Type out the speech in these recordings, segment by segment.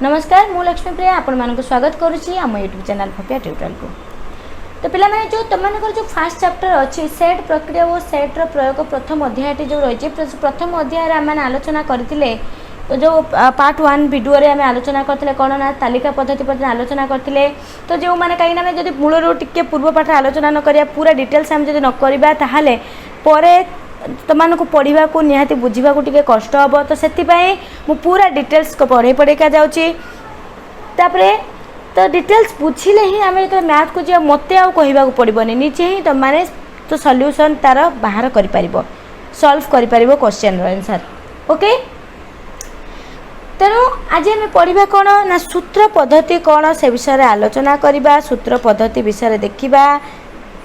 नमस्कार मु लक्ष्मीप्रिया आपण मानक स्वागत करुच्ची आम यूट्यूब चैनल भव्या ट्यूटोरियल को। तो पिला माने जो तुमको जो फास्ट चैप्टर अच्छी सेट प्रक्रिया और सेट्र प्रयोग प्रथम अध्याय जो रही प्रथम अध्याय आम आलोचना करते तो जो पार्ट 1 वीडियो रे आम आलोचना करते कौन ना तालिका पद्धति पर आलोचना करते। तो जो मैंने कहीं जब मूलर टिके पूर्व पाठ आलोचना न करिया पूरा डिटेल्स आम जब न करवा ताहले परे तुमको पढ़ा को निहाती बुझा को टिके कष्ट हम। तो से पूरा डिटेल्स को पढ़े पढ़ेका जाऊँगी तो डिटेल्स बुझिले ही आम जो मैथ को जी मत आउ कहवाक पड़ोनी निजे ही तुम मैंने तो सॉल्यूशन तार बाहर कर सॉल्व कर क्वेश्चन आंसर। ओके तेणु आज आम पढ़ा कौन ना सूत्र पद्धति कौन से विषय आलोचना करवा सूत्र पद्धति विषय देखा।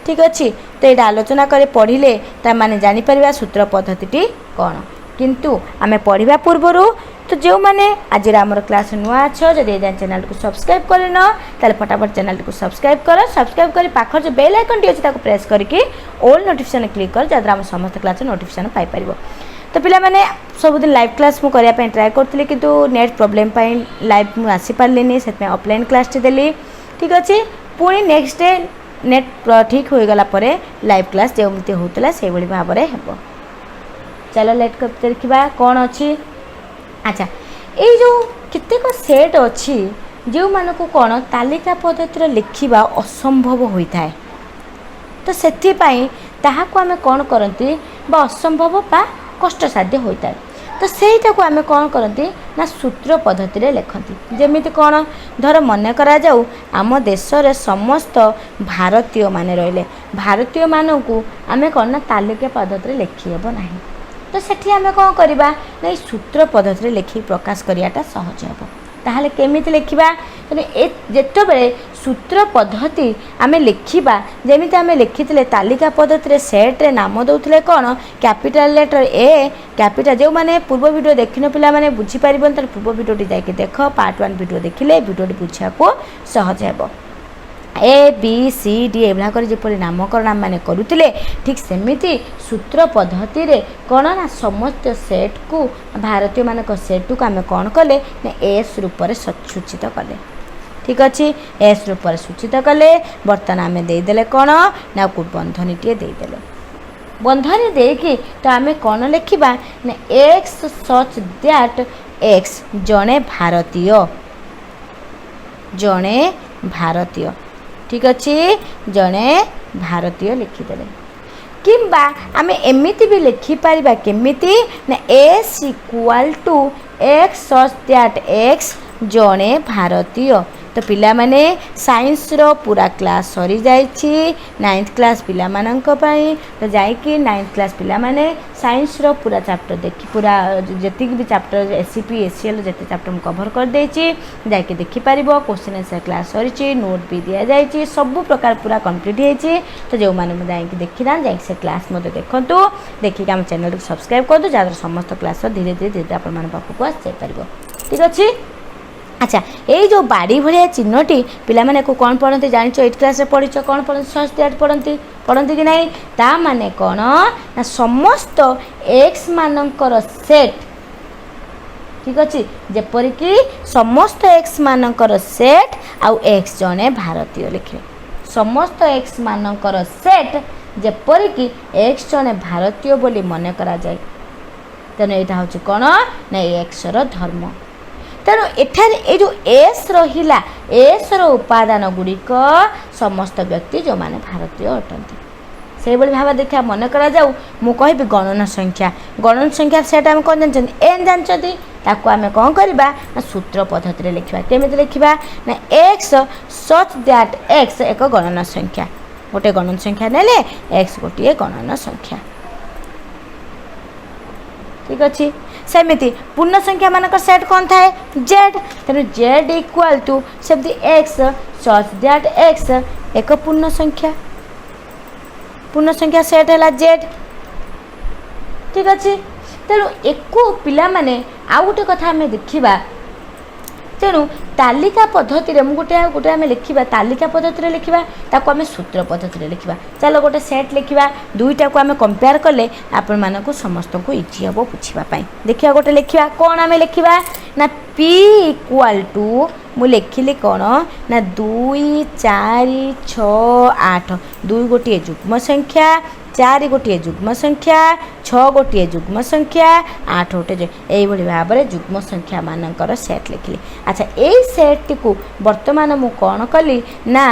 ठीक अच्छे तो ये आलोचना करे पढ़िले ताने जानीपर सूत्र पद्धति कौन किंतु आम पढ़ा पूर्वर तो जो मैंने आज आम क्लास नुआ अच्छ जदि चैनल को सब्सक्राइब करन ताले फटाफट चैनल को सब्सक्राइब कर पाखर जो बेल आइकन टी अच्छे प्रेस करके ऑल नोटिफिकेशन क्लिक कर जहाँ आम समस्त क्लास नोटिफिकेशन पाइपर। तो पिला माने सबुदिन लाइव क्लास मुझे ट्राए करी कि नेट प्रोब्लेम लाइव मुझे आसीपारे से ऑफलाइन क्लास देली। ठीक अच्छे पुणी नेक्स्ट डे नेट ठीक हो गला परे लाइव क्लास जमी होता से भाव में हम। चलो लेट कर देखा कौन अच्छी। अच्छा ये जो केतेक सेट अच्छी जो मानक कौन तालिका पद्धति लिखा असंभव होता है तो से आम कौन करती असंभव बा कष्टसाध्य होता है तो सहीटा को आम कौन करती ना सूत्र पद्धति लिखती। जमी कौन धर मन करा जाऊ आम देशर समस्त भारतीय माने रहिले भारतीय मानू आम कौन ना तालिका पद्धति लिखीहब ना तो सेठी आम कौन करवा ना सूत्र पद्धति लिखि प्रकाश कराटा सहज हे। ताहले केमिति लिखिबा जेते बेले सूत्र पद्धति आम लिखिबा जेमिति आम लिखिथिले तालिका पद्धति सेट रे नाम दउथिले कौन कैपिटल लेटर ए कैपिटल जो माने पूर्व वीडियो देखिन पिला माने बुझी परिबन तर पूर्व वीडियो जाके देख पार्ट 1 वीडियो देखिले वीडियो बुझा को सहज हे। ए बी सी डी एभला कर जेपरि नामकरण आम मैंने करुले ठीक सेमिति सूत्र पद्धति रे कौन ना समस्त सेट को भारतीय मानक सेट को आम कौन कले ना एस रूप में सूचित कले। ठीक अच्छे एस रूप में सूचित कले बर्तमान आम देदेले कौन ना को बंधनी टे देदेले बंधनी देकी तो आम कौन लिखा ना एक्स सच दैट एक्स जड़े भारतीय। ठीक अच्छे जड़े भारतीय लिखिदेले किंबा आम एमिति भी लिखिपर केमिति ना S equal to X such that X जड़े भारतीय। तो पिला माने साइंस रो पूरा क्लास सरी जाइछि 9th क्लास पिला मानंक पई तो जाइकि 9th क्लास पिला माने साइंस रो पूरा चैप्टर देखि पूरा जति भी चैप्टर एससीपी एसीएल जति चैप्टर कवर कर देछि जाइकि देखि परिबो क्वेश्चन आंसर क्लास सरीछि नोट भी दिया जाइछि सब प्रकार पूरा कंप्लीट हेछि। तो जो माने जाइकि देखि ना जाइकि से क्लास मते देखंतु देखि हम चैनल को सब्सक्राइब कर दो जहाँ समस्त क्लास धीरे धीरे आपण मान पाखु आस जाय परिबो। ठीक अछि। अच्छा ये जो बाड़ी भाया चिन्हटी पिला माने को कौन पढ़ती जान 8th क्लास रे पढ़ी कौन पढ़ती सच दैट पढ़ती कि नहीं ता माने कौन ना समस्त एक्स मानकर सेट। ठीक अच्छे जेपरिक समस्त एक्स मानकर सेट आउ एक्स जने भारतीय लिखे समस्त एक्स मानकर सेट जेपरिक एक्स जने भारतीय बोली मन करा जाए तेणु यहाँ हूँ कौन ना एक्स रो धर्म। तेणु एठार ये जो एस रहिला एस रो उपादान गुड़िक समस्त व्यक्ति जो माने भारतीय अटंती से भाव देखा मन करा जाऊ मु कहबी गणन संख्या सेट आम कौन जानते एन जानते ताको आम कौन करवा ना सूत्र पद्धति लिखा केमिति लिखा ना एक्स सच दैट एक्स एक गणन संख्या गोटे गणन संख्या नेले एक्स गोटे गणन संख्या। ठीक अच्छे सेमिति पूर्ण संख्या मानक सेट कौन थाए जेड तेणु जेड इक्वाल टू सेमती एक्स सच दैट एक्स एक पूर्ण संख्या सेट है जेड। ठीक अच्छे तेणु एक पिला माने आउ गोटे कथा आम देखा तेणु तालिका पद्धति रे गोटे गोटे आम लिखा तालिका पद्धति लिखा ताको आम सूत्र पद्धति लिखा। चलो गोटे सेट लिखा दुईटा को आम कंपेयर कले आपण मानक समस्त को इजी हम बुझापी देखिए गोटे लिखा कौन आम लिखा ना P इक्वाल टू मु लिखिली कौन ना 2 4 6 8 2 गोटे युग्म संख्या 4 गोटे युग्म संख्या 6 गोटे युग्म संख्या 8 गोटे यही भाव में युग्म संख्या मानकर सेट लिखिली। अच्छा यही सेट टी को वर्तमान मु कौन कली ना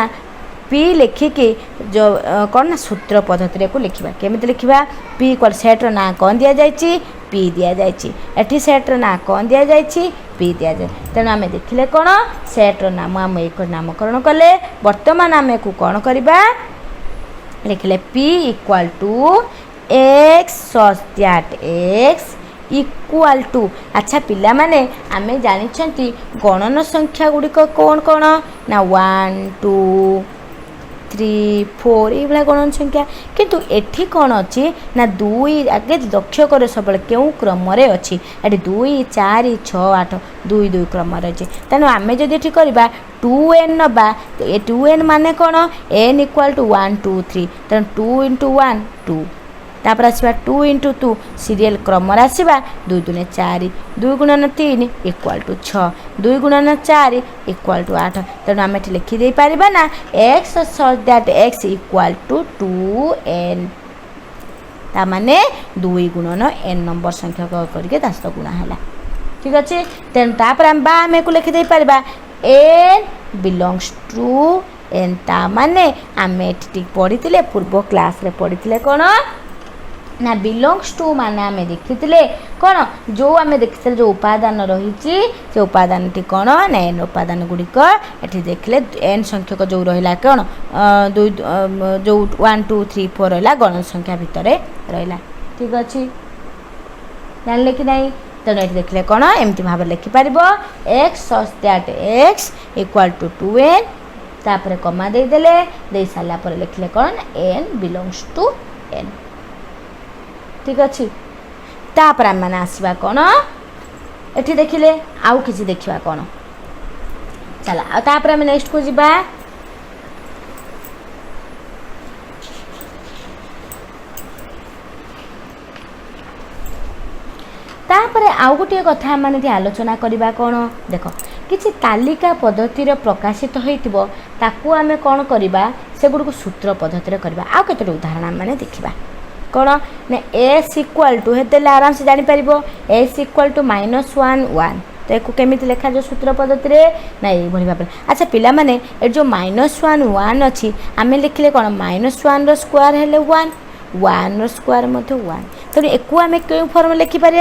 पी लिखिकी जो कौन ना सूत्र पद्धति को लिखा केमी लिखा पी इक्वल सेट्र ना कौन दि जाए पी दि जाए सेट्र ना कौन दि जाए पी दि जाए तेणु आम देखिले कौन सेट्र नाम आम एक नामकरण कले वर्तमान आम को कौन करवा लिखिले P equal to X such that X equal to. अच्छा पिला माने आमे जानिछंती गणन संख्या गुड़िक कौन कौन ना 1 2 3 4 ये गणन संख्या किंतु एठी कौन अच्छी ना 2 आगे लक्ष्य कर सब क्यों क्रम अच्छी ये 2 4 6 8 2 2 क्रम अच्छी तेणु आम जदि ये करवा 2n नवा तो ये 2n माने कौन n इक्वाल टू 1 2 3 तेणु 2 इंटू 1 2 तापर आसवा 2 इंटू 2 सीरियल क्रम आसवा 2 2 4 2 गुणन 3 इक्वाल टू 6 2 गुणन 4 इक्वाल टू 8 तेणु आम ये लिखिदे पारिबा ना X such that X equal to 2n ता माने 2 गुणन n नंबर संख्या करके दास गुणा है ठीक अच्छे तेणु तापर आम को लिखिदे पारिबा n बिलोंग्स टू n ता माने आम ये पढ़ी पूर्व क्लास रे पढ़ी कौन ना बिलोंग्स टू माने आम देखी कौन जो आम देखी जो उपादान रही से उपादान टी कौन ना एन उपादान गुड़िक ये देखले एन संख्यक जो रहा कौन जो 1 2 3 4 रहा गण संख्या भितर रहा ठीक अच्छे जानले कि नहीं तेणु ये देखले कौन एमती भाव लिखिपार X such that X equal to 2n तापर कमा देदेले दे सारा पर लिखले कौन n बिलोंग्स टू n ठीक अच्छे तापर आम मैंने आसवा कौन ये देखिले आउ किसी देखा कौन चला तापर आम नेक्स्ट को जीवा तापर आउ गोटे कथा माने आलोचना करवा कौन देख किसी तालिका पद्धतिर प्रकाशित होइतिबो ताकू आमे कौन करवा से गुड़ को सूत्र पद्धतिर करवा आउ केतोटी उदाहरण माने देखिबा कौन ना एस इक्वाल टू हेते आराम से जानी परिबो एस इक्वाल टू -1 1 तो एक केमी लिखा जो सूत्र पद्धति ना ये भाव। अच्छा पिला माने ए जो -1 1 अच्छी आम लिखिले कौन -1 रो स्क्वायर हेले 1 1 रो स्क्वायर मध्य 1 तेणु एक आम क्यों फॉर्म लिखिपर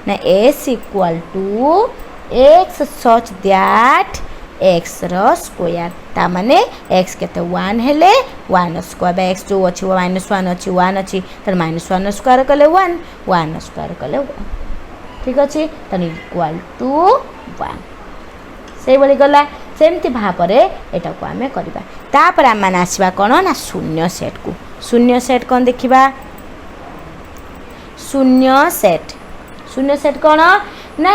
ना S equal to X such that X रो स्क्वायर ता माने एक्स केते 1 हेले 1 स्क्वायर एक्स जो अच्छी -1 अच्छी 1 अच्छी तेणु -1 स्क्वायर कले 1 1 स्क्वायर कले 1 ठीक अच्छे तेणु इक्वाल टू 1 से भाई गला सेमती भाव में यहाँ को आम करवा तापर आम मैंने आसवा कौन ना शून्य सेट को शून्य सेट कौन देखा शून्य सेट कौन ना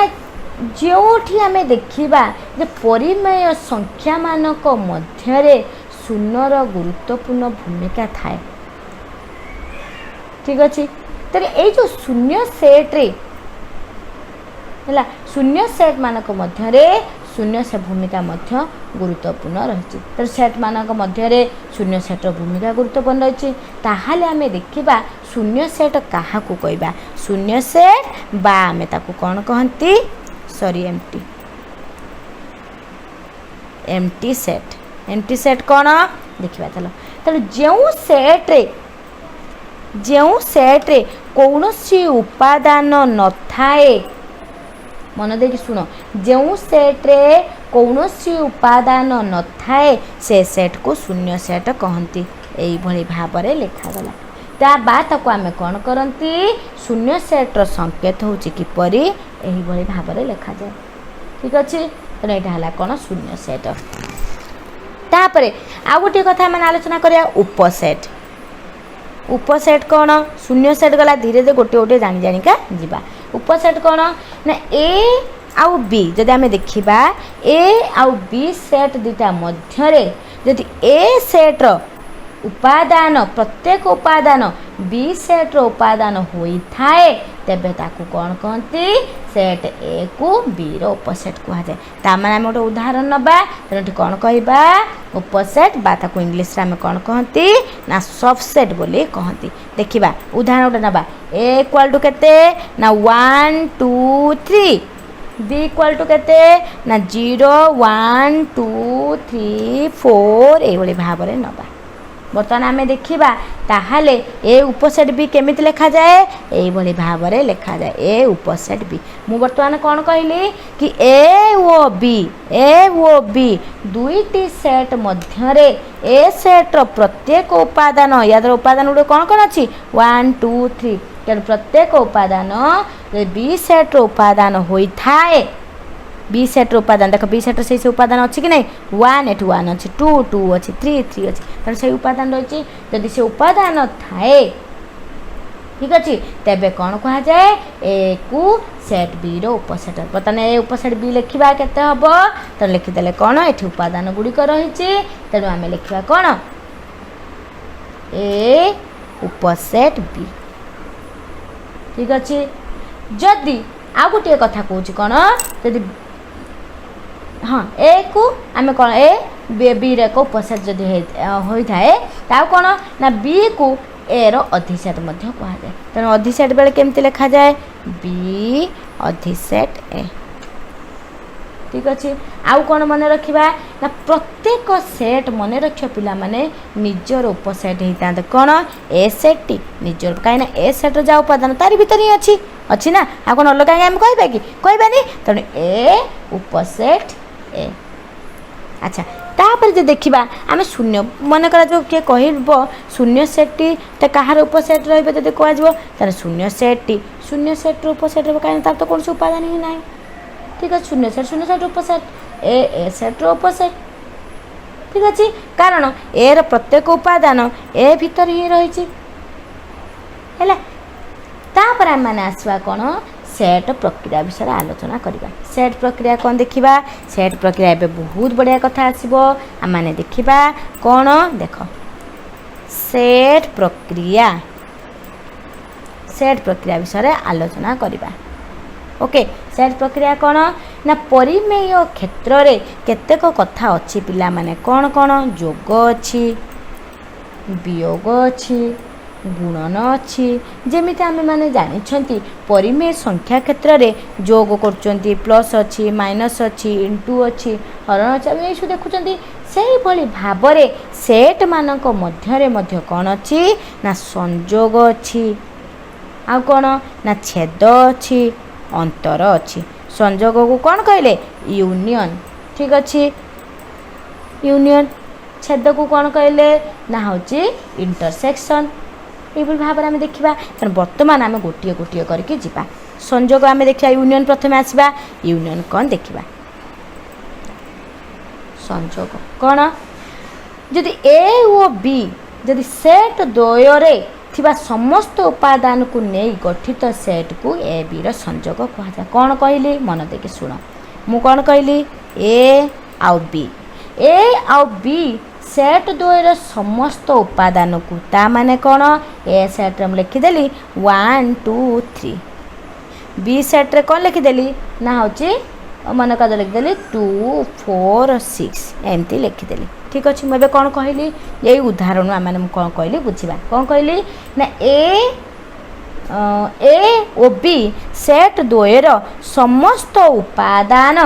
जो आम देखा जे परिमेय संख्या मानक मध्य शून्यर गुरुत्वपूर्ण भूमिका थाए ठीक अच्छे तेरे ये जो शून्य सेट रे है शून्य सेट मानक मध्य शून्य से भूमिका मध्य गुरुत्वपूर्ण रही तो सेट मानक मध्य शून्य सेट्र भूमिका गुरुत्वपूर्ण रही ताहले आमे देखिबा शून्य सेट क्या कहवा शून्य सेट बा आमे ताकू कौन कहती सॉरी एम्प्टी सेट कौन देखा चलो तेणु जो सेट्रे कौन सी उपादान न थाए मन देखिए शुण जो सेट्रे कौन सी उपादान न थाए से सेट को शून्य सेट कहती यही भाव में लिखागला ता बात को आम कौन करती शून्य सेट्र संकेत हूँ किपरि यही भाव में लिखा जाए ठीक अच्छे तेना यहाँ कौन शून्य सेट तापर आ गोटे कथा मैंने आलोचना करिया उपसेट कौन शून्य सेट गला धीरे धीरे गोटे गोटे जानी जानिका जीवा उपसेट कौन ना ए आउ बी जदि आम देखा ए आउ बी सेट दुटा मध्य जदि ए सेट्र उपादान प्रत्येक उपादान बी सेट्र उपादान होई थाए तेबे ताकू कौन कहती सेट ए को बी रो उपसेट कह जाए ताମାନେ ଆମେ ଗୋଟେ ଉଦାହରଣ नबा तेणु कौन कहबा उपसेट बा ताकू इंग्लिश रे ଆମେ कौन कहती ना सबसेट बोली कहती देखिबा उदाहरण ଗୋଟେ नबा a इक्वल टू केते ना 1 2 3 b इक्वल टू केते ना 0 1 2 3 4 ए बोली भाव रे नबा बर्तमान आम देखा ताहले ए उपसेट बी केमिति लेखा जाए यही भाव में लेखा जाए ए उपसेट बी मु बर्तमान कौन कहली कि ए ओ बी दुईटी सेट मध्य ए सेट्र प्रत्येक उपादान याद उपादान गुड़ कौन कौन अच्छी 1 2 3 तेणु प्रत्येक उपादान बी सेट्र उपादान होता है बी सेट्र उपादान देख बी सेट्र से उपादान अच्छी कि नहीं 1 एट 1 अच्छी 2 2 अच्छी 3 3 अच्छी तेणु से उपादान रही जदि से उपादान थाए ठीक अच्छे तेबे कौन कह जाए ए को सेट बी रो उपसेट बर्तमान ए उपसेट बी लिखा केते हम तो लिखिदे कौन ये उपादान गुड़िक रही तेणु आम लिखा कौन ए उपसेट बी ठीक अच्छे जदि आ गोटे कथा कौच कौन जदि हाँ ए को आम कौन ए बी रे को उपसेट जदि होता है ताऊ कौन ना बी को ए रो अधिसेट मध्य कह जाए तेणु अधिसेट बेले केमती लिखा जाए बी अधिसेट ए ठीक अच्छे आउ कौन मन रखा ना प्रत्येक सेट मन रख पिला माने निजर उपसेट होता कौन ए सेट टी निजर कहीं ए सेट्र जा उपादान तारी भीतर ही अच्छी ना आ कौन अलग आम कहबा कि कहबानी तेणु ए उपसेट ए अच्छा तापर जो देखा आम शून्य मन करा जो किए कह शून्य सेट्टी तो कहार उपसेट रही कह शून्य सेट्टी शून्य सेट्र उपसेट कहीं तार तो कौन से उपादान ही ना ठीक है शून्य सेट उपसेट ए सेट्र उपसेट ठीक अच्छे कारण ए प्रत्येक उपादान ए भीतर ही रही तापर आम मैंने आसवा कौन सेट प्रक्रिया विषय आलोचना करवा सेट प्रक्रिया कौन देखा सेट प्रक्रिया एवं बहुत बढ़िया कथा आसब आम मैंने देखा कौन देख सेट प्रक्रिया विषय आलोचना करवा ओके सेट प्रक्रिया कौन ना परिमेय क्षेत्र में केतेक कथा अच्छी पिला माने कौन कौन जोग अच्छी वियोग अच्छी गुणन अच्छी जमी आम मैंने जानी परिमेय संख्या क्षेत्र में जोग कर प्लस अच्छी माइनस अच्छी इंटू अच्छी हरण अच्छी आम ये देखुं से भाव में सेट मानक मध्य कौन अच्छी ना संजोग अच्छी आ कौन ना छेद अच्छी अंतर अच्छी संजोग को कौन कहले यूनियन ठीक अच्छे यूनियन छेद को कौन कहले ना हूँ इंटरसेक्शन ये भाव में आम देखा तेनाली बर्तमान आम गोटे गोटे करके जीवा संजोग आम देखा यूनियन प्रथम आसवा यूनियन कौन देखा संजोग कौन जदि ए और बी जदि सेट द्वयरे थिबा समस्त उपादान को नहीं गठित सेट को ए बी रो संजोग कह कौन कहली मन देके शुण मु कौन कहली ए आउ बी सेट द्वयर समस्त उपादान को ता माने कौन ए सेट रे लिखिदेली 1 2 3 बी सेट रे कौन लिखिदेली ना हूँ मन का लिखिदेली 2 4 6 एमती लिखिदेली ठीक अच्छे मुझे कौन कहली यही उदाहरण आम कौन कहली बुझा कौन कहली ना ए ओ बी सेट द्वयर समस्त उपादान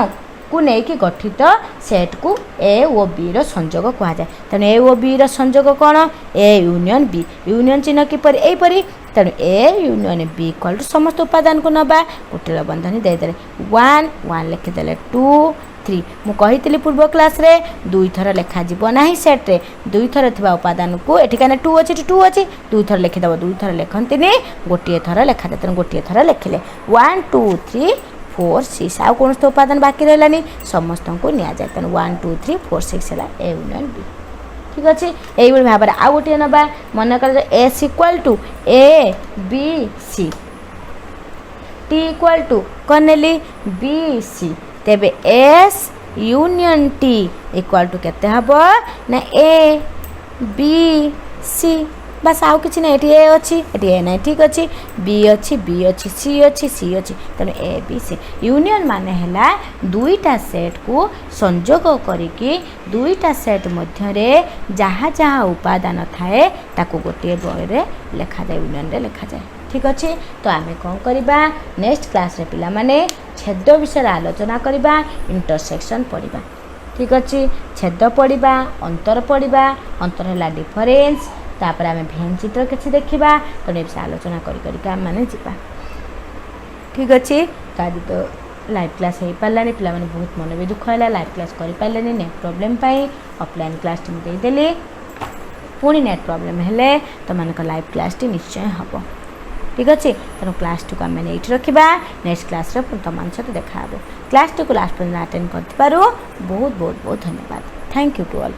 को लेकिन गठित सेट को ए ओ बी रो संजोग कह जाए तेणु ए ओ बी रो संजोग कौन ए यूनियन बी यूनियन चिन्ह किपर यहीपरी तेणु A union B equal to समस्त उपादान को नबा कुटिल बंधनी देदे 1 1 लिखिदे 2 3 मु कही पूर्व क्लास रे दुई थर लेखा जीव ना सेट रे दुई थर थिबा उपादान को एठी काने 2 अच्छी 2 अच्छी दुई थर लिखिदेव दुई थर लिखंती गोटे थर लेखा तेणु गोटे थर लिखिले 1 2 3 4 6 आउ कौन तो उपादान बाकी रहलानी समस्त को नि जाए तेणु 1 2 3 4 6 है ए यूनियन बी ठीक अच्छे यही भाव में आउ गोटे ना मन कर S equal to A B C T equal to कौन नेली बी सी तेबे S union T equal to केते हबो ना ए बी सी ବାସ୍ ଆଉ କିଛି ନାହିଁ। ଏଠି ଏ ଅଛି, ଏଠି ଏ ନାହିଁ, ଠିକ୍ ଅଛି। ବି ଅଛି, ବି ଅଛି, ସି ଅଛି, ସି ଅଛି। ତେଣୁ ଏ ବି ସି ୟୁନିୟନ୍ ମାନେ ହେଲା ଦୁଇଟା ସେଟ୍କୁ ସଂଯୋଗ କରିକି ଦୁଇଟା ସେଟ୍ ମଧ୍ୟରେ ଯାହା ଯାହା ଉପାଦାନ ଥାଏ ତାକୁ ଗୋଟିଏ ବହିରେ ଲେଖାଯାଏ, ୟୁନିୟନ୍ରେ ଲେଖାଯାଏ। ଠିକ୍ ଅଛି। ତ ଆମେ କ'ଣ କରିବା, ନେକ୍ସଟ କ୍ଲାସ୍ରେ ପିଲାମାନେ ଛେଦ ବିଷୟରେ ଆଲୋଚନା କରିବା, ଇଣ୍ଟରସେକ୍ସନ୍ ପଢ଼ିବା। ଠିକ୍ ଅଛି। ଛେଦ ପଢ଼ିବା, ଅନ୍ତର ପଢ଼ିବା। ଅନ୍ତର ହେଲା ଡିଫରେନ୍ସ। ତାପରେ ଆମେ ଭେନ୍ ଚିତ୍ର କିଛି ଦେଖିବା। ତେଣୁ ଏ ବିଷୟରେ ଆଲୋଚନା କରିକି ଆମମାନେ ଯିବା। ଠିକ୍ ଅଛି। ତ ଆଜି ତ ଲାଇଭ୍ କ୍ଲାସ୍ ହେଇପାରିଲାନି, ପିଲାମାନେ ବହୁତ ମନ ବି ଦୁଃଖ ହେଲା, ଲାଇଭ୍ କ୍ଲାସ୍ କରିପାରିଲେନି ନେଟ୍ ପ୍ରୋବ୍ଲେମ୍ ପାଇଁ। ଅଫଲାଇନ୍ କ୍ଲାସ୍ଟି ମୁଁ ଦେଇଦେଲି। ପୁଣି ନେଟ୍ ପ୍ରୋବ୍ଲେମ୍ ହେଲେ ତୁମମାନଙ୍କ ଲାଇଭ୍ କ୍ଲାସ୍ଟି ନିଶ୍ଚୟ ହେବ। ଠିକ୍ ଅଛି। ତେଣୁ କ୍ଲାସ୍ଟିକୁ ଆମେ ଏଇଠି ରଖିବା। ନେକ୍ସଟ କ୍ଲାସ୍ରେ ପୁଣି ତୁମମାନଙ୍କ ସହିତ ଦେଖା ହେବ। କ୍ଲାସ୍ଟିକୁ ଲାଷ୍ଟ ପର୍ଯ୍ୟନ୍ତ ଆଟେଣ୍ଡ କରିଥିବାରୁ ବହୁତ ବହୁତ ବହୁତ ଧନ୍ୟବାଦ। Thank you to all.